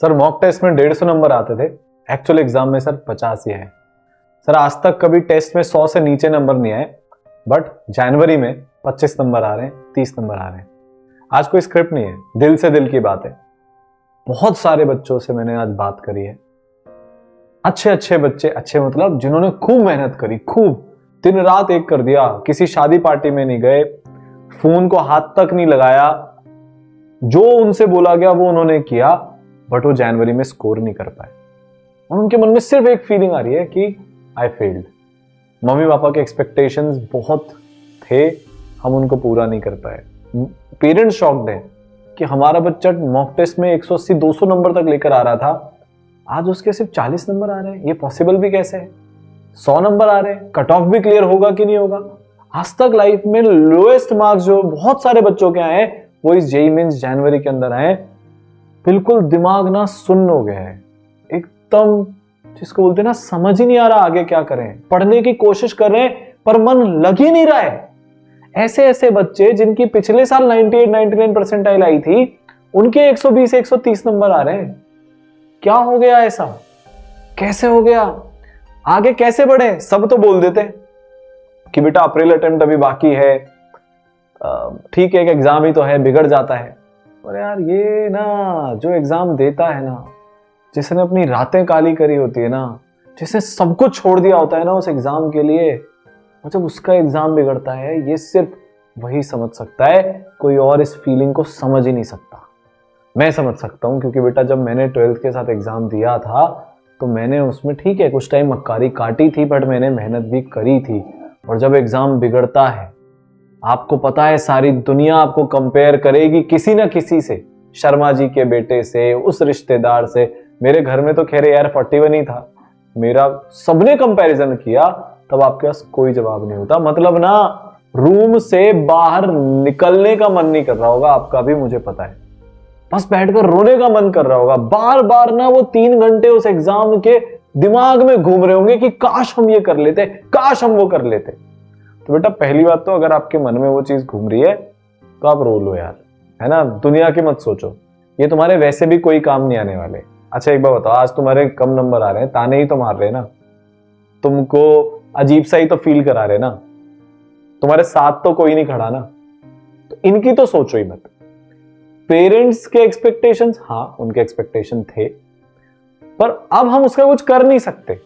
Sir mock test में 150 number आते थे, एक्चुअल एग्जाम में सर 50 ही आए। सर आज तक कभी टेस्ट में 100 से नीचे नंबर नहीं आए, बट जनवरी में 25 नंबर आ रहे हैं, 30 नंबर आ रहे हैं। आज कोई स्क्रिप्ट नहीं है, दिल से दिल की बात है। बहुत सारे बच्चों से मैंने आज बात करी है, अच्छे अच्छे बच्चे, अच्छे मतलब जिन्होंने खूब मेहनत करी, खूब दिन रात एक कर दिया, किसी शादी पार्टी में नहीं गए, फोन को हाथ तक नहीं लगाया, जो उनसे बोला गया वो उन्होंने किया, बट वो जनवरी में स्कोर नहीं कर पाए। और उनके मन में सिर्फ एक फीलिंग आ रही है कि आई फेल्ड। मम्मी पापा के एक्सपेक्टेशंस बहुत थे, हम उनको पूरा नहीं कर पाए। पेरेंट्स शॉक्ड हैं कि हमारा बच्चा मॉक टेस्ट में 180-200 नंबर तक लेकर आ रहा था, आज उसके सिर्फ 40 नंबर आ रहे हैं। ये पॉसिबल भी कैसे है? 100 नंबर आ रहे हैं, कट ऑफ भी क्लियर होगा कि नहीं होगा? आज तक लाइफ में लोएस्ट मार्क्स जो बहुत सारे बच्चों के आए वो इस जेईई मेंस जनवरी के अंदर आए। बिल्कुल दिमाग ना सुन्न हो गया है, एकदम जिसको बोलते हैं ना, समझ ही नहीं आ रहा आगे क्या करें। पढ़ने की कोशिश कर रहे हैं पर मन लग ही नहीं रहा है। ऐसे ऐसे बच्चे जिनकी पिछले साल 98-99 परसेंटाइल आई थी, उनके 120-130 नंबर आ रहे हैं। क्या हो गया ऐसा? कैसे हो गया? आगे कैसे बढ़े? सब तो बोल देते कि बेटा अप्रैल अटेम्प्ट अभी बाकी है, ठीक है, एक एग्जाम ही तो है, बिगड़ जाता है। और यार ये ना जो एग्जाम देता है ना, जिसने अपनी रातें काली करी होती है ना, जिसने सब कुछ छोड़ दिया होता है ना उस एग्जाम के लिए, और जब उसका एग्जाम बिगड़ता है, ये सिर्फ वही समझ सकता है, कोई और इस फीलिंग को समझ ही नहीं सकता। मैं समझ सकता हूं, क्योंकि बेटा जब मैंने 12th के साथ एग्जाम दिया था तो मैंने उसमें ठीक है कुछ टाइम मक्कारी काटी थी, बट मैंने मेहनत भी करी थी। और जब एग्जाम बिगड़ता है, आपको पता है सारी दुनिया आपको कंपेयर करेगी किसी ना किसी से, शर्मा जी के बेटे से, उस रिश्तेदार से। मेरे घर में तो खैर यार 41 ही था, मेरा सबने कंपैरिजन किया, तब आपके पास कोई जवाब नहीं होता। मतलब ना रूम से बाहर निकलने का मन नहीं कर रहा होगा आपका भी, मुझे पता है। बस बैठकर रोने का मन कर रहा होगा। बार बार ना वो 3 घंटे उस एग्जाम के दिमाग में घूम रहे होंगे कि काश हम ये कर लेते, काश हम वो कर लेते। तो बेटा पहली बात तो अगर आपके मन में वो चीज घूम रही है तो आप रो लो यार, है ना। दुनिया की मत सोचो, ये तुम्हारे वैसे भी कोई काम नहीं आने वाले। अच्छा एक बात बताओ, आज तुम्हारे कम नंबर आ रहे हैं, ताने ही तो मार रहे हैं ना, तुमको अजीब सा ही तो फील करा रहे ना, तुम्हारे साथ तो कोई नहीं खड़ा ना। तो इनकी तो सोचो ही मत। पेरेंट्स के एक्सपेक्टेशंस, हाँ उनके एक्सपेक्टेशन थे, पर अब हम उसका कुछ कर नहीं सकते।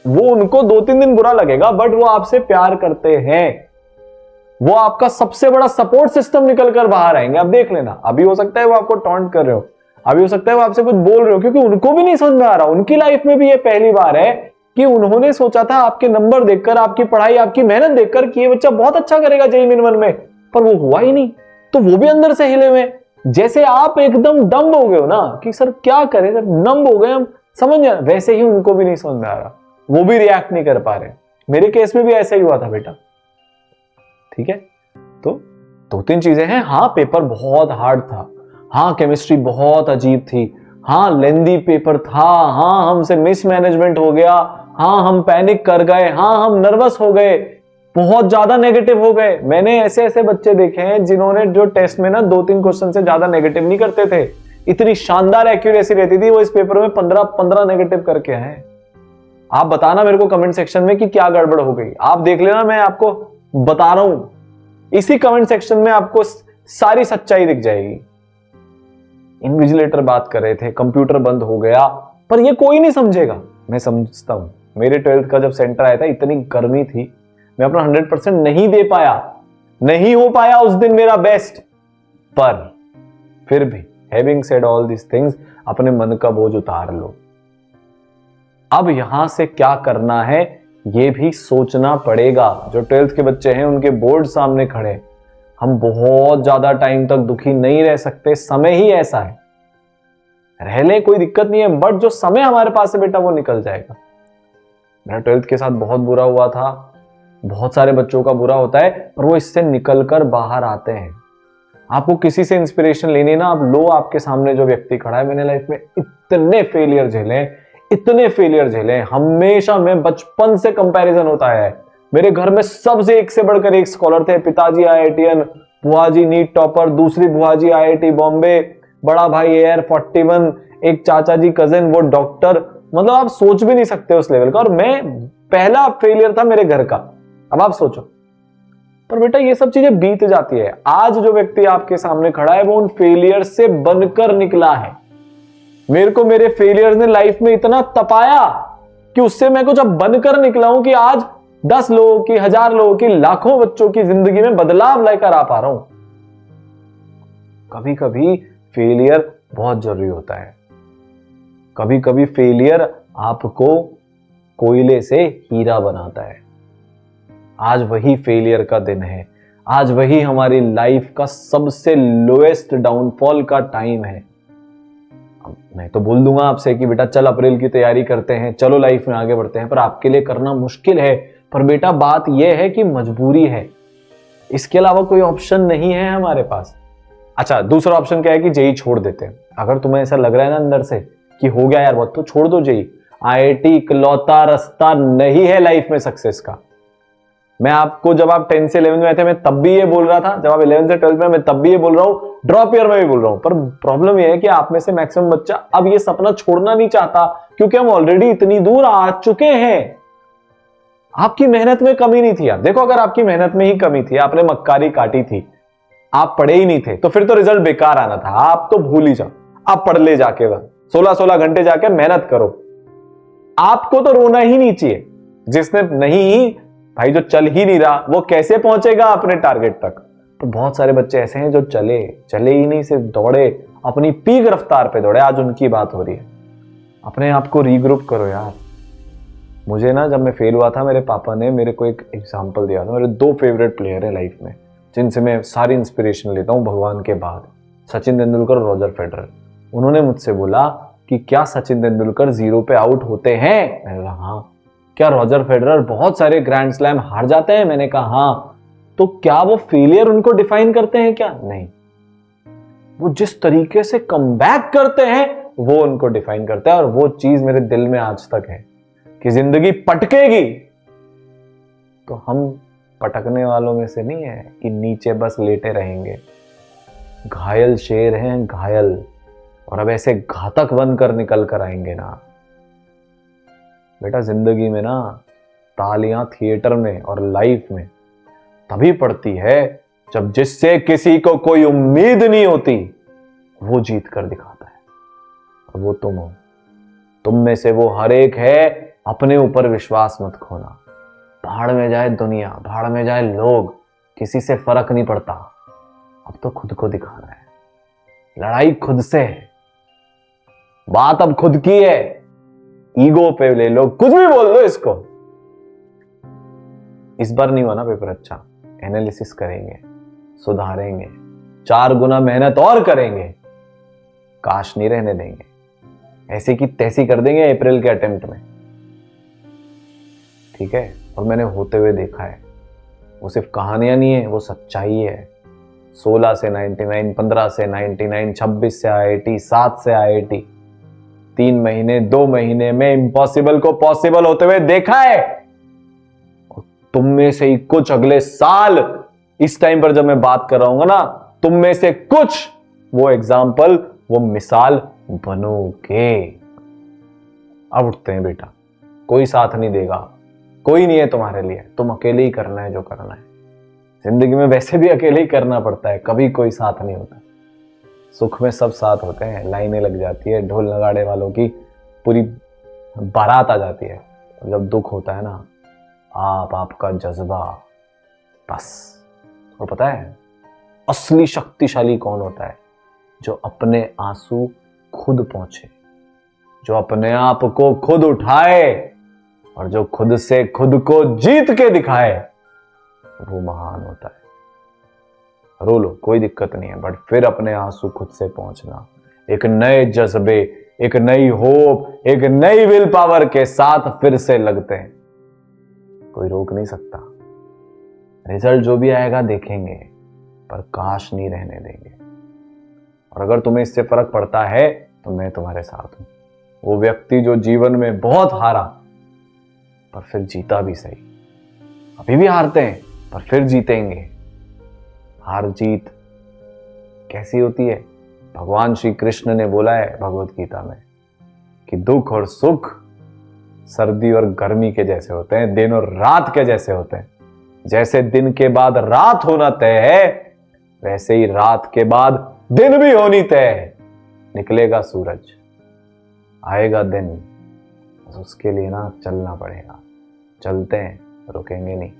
वो उनको 2-3 दिन बुरा लगेगा, बट वो आपसे प्यार करते हैं, वो आपका सबसे बड़ा सपोर्ट सिस्टम निकल कर बाहर आएंगे। अब देख लेना, अभी हो सकता है वो आपको टॉन्ट कर रहे हो, अभी हो सकता है वो आपसे कुछ बोल रहे हो, क्योंकि उनको भी नहीं समझ में आ रहा। उनकी लाइफ में भी ये पहली बार है कि उन्होंने सोचा था आपके नंबर देखकर, आपकी पढ़ाई, आपकी मेहनत देखकर कि ये बच्चा बहुत अच्छा करेगा जेईई मेन 1 में, पर वो हुआ ही नहीं। तो वो भी अंदर से हिले हुए, जैसे आप एकदम डम्ब हो गए हो ना कि सर क्या करें, सर नंब हो गए हम, समझ जाए, वैसे ही उनको भी नहीं समझ में आ रहा, वो भी रिएक्ट नहीं कर पा रहे। मेरे केस में भी ऐसा ही हुआ था बेटा, ठीक है। तो 2-3 चीजें हैं। हाँ पेपर बहुत हार्ड था, हाँ केमिस्ट्री बहुत अजीब थी, हाँ लेंदी पेपर था, हाँ हमसे मिसमैनेजमेंट हो गया, हाँ हम पैनिक कर गए, हाँ हम नर्वस हो गए, बहुत ज्यादा नेगेटिव हो गए। मैंने ऐसे ऐसे बच्चे देखे हैं जिन्होंने जो टेस्ट में ना 2-3 क्वेश्चन से ज्यादा नेगेटिव नहीं करते थे, इतनी शानदार एक्यूरेसी रहती थी, वो इस पेपर में 15 नेगेटिव करके आए। आप बताना मेरे को कमेंट सेक्शन में कि क्या गड़बड़ हो गई। आप देख लेना, मैं आपको बता रहा हूं, इसी कमेंट सेक्शन में आपको सारी सच्चाई दिख जाएगी। इन्विजिलेटर बात कर रहे थे, कंप्यूटर बंद हो गया, पर ये कोई नहीं समझेगा। मैं समझता हूं, मेरे 12th का जब सेंटर आया था, इतनी गर्मी थी, मैं अपना 100% नहीं दे पाया, नहीं हो पाया उस दिन मेरा बेस्ट। पर फिर भी having said all this things, अपने मन का बोझ उतार लो। अब यहां से क्या करना है ये भी सोचना पड़ेगा। जो 12th के बच्चे हैं उनके बोर्ड सामने खड़े, हम बहुत ज्यादा टाइम तक दुखी नहीं रह सकते, समय ही ऐसा है। रह ले कोई दिक्कत नहीं है, बट जो समय हमारे पास है बेटा वो निकल जाएगा। मेरा 12th के साथ बहुत बुरा हुआ था, बहुत सारे बच्चों का बुरा होता है, पर वो इससे निकलकर बाहर आते हैं। आपको किसी से इंस्पिरेशन लेनी ना, आप लो आपके सामने जो व्यक्ति खड़ा है। मैंने लाइफ में इतने फेलियर झेले, इतने फेलियर झेले, हमेशा में बचपन से कंपैरिजन होता है। मेरे घर में सबसे एक से बढ़कर एक स्कॉलर थे। पिताजी IITian, बुआ जी नीट टॉपर, दूसरी बुआ जी IIT बॉम्बे, बड़ा भाई एयर 41, एक चाचा जी कजिन वो डॉक्टर, मतलब आप सोच भी नहीं सकते उस लेवल का। और मैं पहला फेलियर था मेरे घर का। अब आप सोचो। पर बेटा ये सब चीजें बीत जाती है। आज जो व्यक्ति आपके सामने खड़ा है वो उन फेलियर से बनकर निकला है। मेरे को मेरे फेलियर ने लाइफ में इतना तपाया कि उससे मैं कुछ अब बनकर निकला हूं कि आज 10 लोगों की, 1000 लोगों की, लाखों बच्चों की जिंदगी में बदलाव लेकर आ पा रहा हूं। कभी कभी फेलियर बहुत जरूरी होता है। कभी कभी फेलियर आपको कोयले से हीरा बनाता है। आज वही फेलियर का दिन है। आज वही हमारी लाइफ का सबसे लोएस्ट डाउनफॉल का टाइम है। मैं तो बोल दूंगा आपसे कि बेटा चल अप्रैल की तैयारी करते हैं, चलो लाइफ में आगे बढ़ते हैं, पर आपके लिए करना मुश्किल है। पर बेटा बात यह है कि मजबूरी है, इसके अलावा कोई ऑप्शन नहीं है हमारे पास। अच्छा, दूसरा ऑप्शन क्या है कि जेई छोड़ देते हैं। अगर तुम्हें ऐसा लग रहा है ना अंदर से कि हो गया यार बहुत, तो छोड़ दो जेई। आईआईटी इकलौता रास्ता नहीं है लाइफ में सक्सेस का। मैं आपको जब आप 10 से 11 में आए थे मैं तब भी ये बोल रहा था, जब आप 11 से 12 में मैं तब भी ये बोल रहा हूं, ड्रॉप ईयर में भी बोल रहा हूं। पर प्रॉब्लम ये है कि आप में से मैक्सिमम बच्चा अब ये सपना छोड़ना नहीं चाहता, क्योंकि हम ऑलरेडी इतनी दूर आ चुके हैं। आपकी मेहनत में कमी नहीं थी यार। देखो, अगर आपकी मेहनत में ही कमी थी, आपने मक्कारी काटी थी, आप पढ़े ही नहीं थे, तो फिर तो रिजल्ट बेकार आना था। आप तो भूल ही जाओ, आप पढ़ ले जाके 16-16 घंटे जाके मेहनत करो। आपको तो रोना ही नहीं चाहिए। जिसने नहीं, भाई जो चल ही नहीं रहा वो कैसे पहुंचेगा अपने टारगेट तक। तो बहुत सारे बच्चे ऐसे हैं जो चले ही नहीं, सिर्फ दौड़े, अपनी पीक रफ्तार पे दौड़े। आज उनकी बात हो रही है। अपने आप को रीग्रुप करो यार। मुझे ना जब मैं फेल हुआ था, मेरे पापा ने मेरे को एक एग्जाम्पल दिया था। मेरे 2 फेवरेट प्लेयर है लाइफ में जिनसे मैं सारी इंस्पिरेशन लेता हूं भगवान के बाद, सचिन तेंदुलकर और रॉजर फेडरर। उन्होंने मुझसे बोला कि क्या सचिन तेंदुलकर 0 पे आउट होते हैं? मैंने कहा हाँ। क्या रॉजर फेडरर बहुत सारे ग्रैंड स्लैम हार जाते हैं? मैंने कहा हाँ। तो क्या वो फेलियर उनको डिफाइन करते हैं? क्या नहीं, वो जिस तरीके से कमबैक करते हैं वो उनको डिफाइन करता है। और वो चीज मेरे दिल में आज तक है कि जिंदगी पटकेगी तो हम पटकने वालों में से नहीं है कि नीचे बस लेटे रहेंगे। घायल शेर हैं, घायल, और अब ऐसे घातक बनकर निकल कर आएंगे ना। बेटा जिंदगी में ना तालियां थिएटर में और लाइफ में तभी पड़ती है जब जिससे किसी को कोई उम्मीद नहीं होती वो जीत कर दिखाता है। और वो तुम हो। तुम में से वो हर एक है। अपने ऊपर विश्वास मत खोना। भाड़ में जाए दुनिया, भाड़ में जाए लोग, किसी से फर्क नहीं पड़ता। अब तो खुद को दिखाना है। लड़ाई खुद से है। बात अब खुद की है। ईगो पे ले लो, कुछ भी बोल लो इसको। इस बार नहीं हुआ ना पेपर अच्छा, एनालिसिस करेंगे, सुधारेंगे, 4 गुना मेहनत और करेंगे। काश नहीं रहने देंगे, ऐसे की तैसी कर देंगे अप्रैल के अटेम्प्ट में। ठीक है? और मैंने होते हुए देखा है। वो सिर्फ कहानियां नहीं है, वो सच्चाई है। 16 से 99, 15 से 99, 26 से आईआईटी, 7 से आईआईटी, 3 महीने 2 महीने में इम्पॉसिबल को पॉसिबल होते हुए देखा है। और तुम में से ही कुछ अगले साल इस टाइम पर जब मैं बात कर रहा हूं ना, तुम में से कुछ वो एग्जाम्पल, वो मिसाल बनोगे। अब उठते हैं बेटा, कोई साथ नहीं देगा, कोई नहीं है तुम्हारे लिए। तुम अकेले ही करना है जो करना है। जिंदगी में वैसे भी अकेले ही करना पड़ता है, कभी कोई साथ नहीं होता। सुख में सब साथ होते हैं, लाइनें लग जाती है, ढोल नगाड़े वालों की पूरी बारात आ जाती है। जब दुख होता है ना, आपका जज्बा बस। और पता है असली शक्तिशाली कौन होता है? जो अपने आंसू खुद पहुंचे, जो अपने आप को खुद उठाए, और जो खुद से खुद को जीत के दिखाए, वो महान होता है। रो लो, कोई दिक्कत नहीं है, बट फिर अपने आंसू खुद से पहुंचना, एक नए जज्बे, एक नई होप, एक नई विल पावर के साथ फिर से लगते हैं। कोई रोक नहीं सकता। रिजल्ट जो भी आएगा देखेंगे, पर काश नहीं रहने देंगे। और अगर तुम्हें इससे फर्क पड़ता है तो मैं तुम्हारे साथ हूं। वो व्यक्ति जो जीवन में बहुत हारा पर फिर जीता भी सही। अभी भी हारते हैं पर फिर जीतेंगे। हार जीत कैसी होती है? भगवान श्री कृष्ण ने बोला है भगवत गीता में कि दुख और सुख सर्दी और गर्मी के जैसे होते हैं, दिन और रात के जैसे होते हैं। जैसे दिन के बाद रात होना तय है, वैसे ही रात के बाद दिन भी होनी तय है। निकलेगा सूरज, आएगा दिन, बस उसके लिए ना चलना पड़ेगा। चलते हैं, रुकेंगे नहीं।